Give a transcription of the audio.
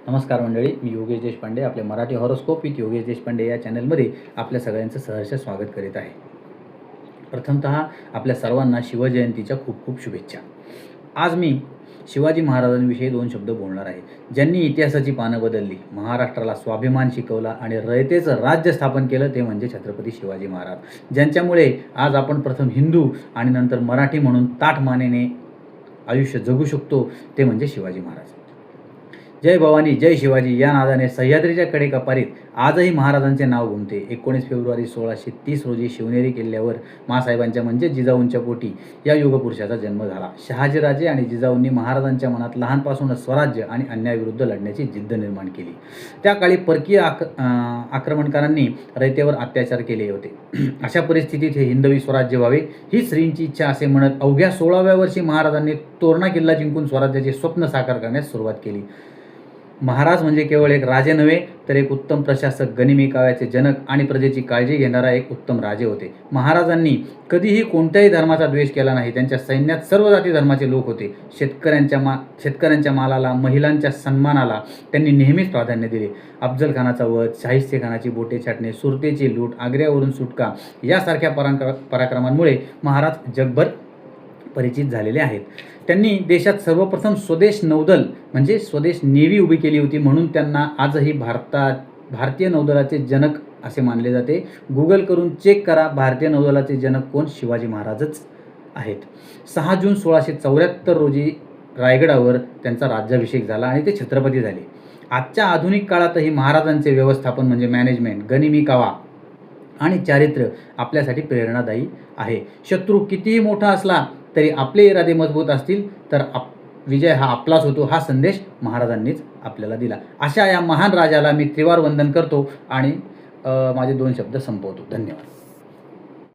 नमस्कार मंडळी, मी योगेश देशपांडे आपल्या मराठी हॉरोस्कोप विथ योगेश देशपांडे या चॅनलमध्ये आपल्या सगळ्यांचं सहर्ष स्वागत करीत आहे. प्रथमतः आपल्या सर्वांना शिवजयंतीच्या खूप खूप शुभेच्छा. आज मी शिवाजी महाराजांविषयी 2 शब्द बोलणार आहे, ज्यांनी इतिहासाची पानं बदलली, महाराष्ट्राला स्वाभिमान शिकवला आणि रयतेचं राज्य स्थापन केलं, ते म्हणजे छत्रपती शिवाजी महाराज, ज्यांच्यामुळे आज आपण प्रथम हिंदू आणि नंतर मराठी म्हणून ताठमानेने आयुष्य जगू शकतो, ते म्हणजे शिवाजी महाराज. जय भवानी जय शिवाजी या नादाने सह्याद्रीच्या कडेकपारीत आजही महाराजांचे नाव घुमते. 19 फेब्रुवारी 1630 रोजी शिवनेरी किल्ल्यावर माँसाहेबांच्या म्हणजे जिजाऊंच्या पोटी या युगपुरुषाचा जन्म झाला. शहाजीराजे आणि जिजाऊंनी महाराजांच्या मनात लहानपासूनच स्वराज्य आणि अन्यायाविरुद्ध लढण्याची जिद्द निर्माण केली. त्या काळी परकीय आक्रमणकारांनी रयतेवर अत्याचार केले होते. अशा परिस्थितीत हे हिंदवी स्वराज्य व्हावे ही श्रींची इच्छा असे म्हणत अवघ्या 16व्या वर्षी महाराजांनी तोरणा किल्ला जिंकून स्वराज्याचे स्वप्न साकार करण्यास सुरुवात केली. महाराज म्हणजे केवळ एक राजे नव्हे, तर एक उत्तम प्रशासक, गनिमी काव्याचे जनक आणि प्रजेची काळजी घेणारा एक उत्तम राजे होते. महाराजांनी कधीही कोणत्याही धर्माचा द्वेष केला नाही. त्यांच्या सैन्यात सर्व जाती धर्माचे लोक होते. शेतकऱ्यांच्या मालाला, महिलांच्या सन्मानाला त्यांनी नेहमीच प्राधान्य दिले. अफजल खानाचा वध, शाहिस्ते खानाची बोटे छाटणे, सुरतेची लूट, आग्र्यावरून सुटका यासारख्या पराक्रमांमुळे महाराज जगभर परिचित झालेले आहेत. त्यांनी देशात सर्वप्रथम स्वदेश नौदल म्हणजे स्वदेश नेव्ही उभी केली होती, म्हणून त्यांना आजही भारतीय नौदलाचे जनक असे मानले जाते. गुगल करून चेक करा, भारतीय नौदलाचे जनक कोण? शिवाजी महाराजच आहेत. 6 जून 1674 रोजी रायगडावर त्यांचा राज्याभिषेक झाला आणि ते छत्रपती झाले. आजच्या आधुनिक काळातही महाराजांचे व्यवस्थापन म्हणजे मॅनेजमेंट, गनिमी कावा आणि चारित्र्य आपल्यासाठी प्रेरणादायी आहे. शत्रू कितीही मोठा असला तरी आपले इरादे मजबूत असतील तर विजय हा आपलाच होतो, हा संदेश महाराजांनीच आपल्याला दिला. अशा या महान राजाला मी त्रिवार वंदन करतो आणि माझे 2 शब्द संपवतो. धन्यवाद.